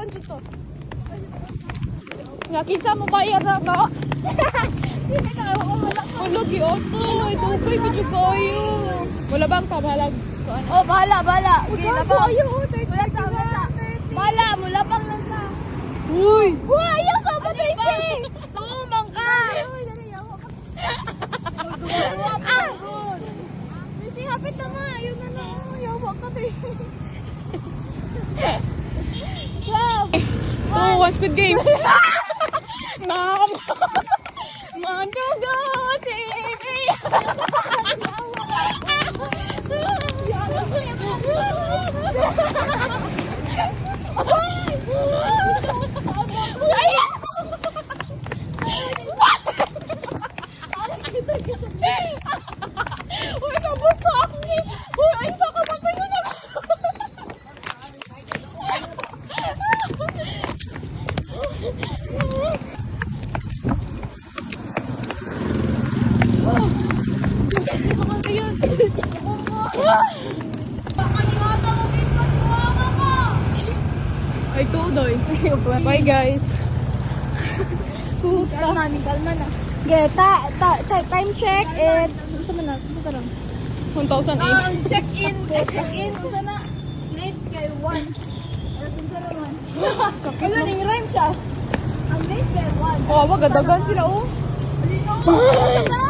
Saan dito? Nga, kisa mo bayar na ka? Wala, giyoto. Ito ko'y medyo kayo. Wala bang tabalag? Oh, bahala. Okay, labang. Wala sa. Bahala, mulabang lang ka. Uy! Uy, ayaw ka ba, Tracy? Tumang ka. Tracy, hapit naman. Ayun na lang. Yawa ka, Tracy. Wow. Oh, one squid game. Madugo TV. Uy, kamusta ako ni? Uy, ay, sa ka ba yun ako? Ay, tudoy. Bye, guys. Kalma na. Okay, time check. It's, saan na? Ito lang. 1,008. Check-in. Ito na. Late kay 1. Wala ning rhyme siya. Ang late kay 1. Oh, magadagan sila, oh. Sa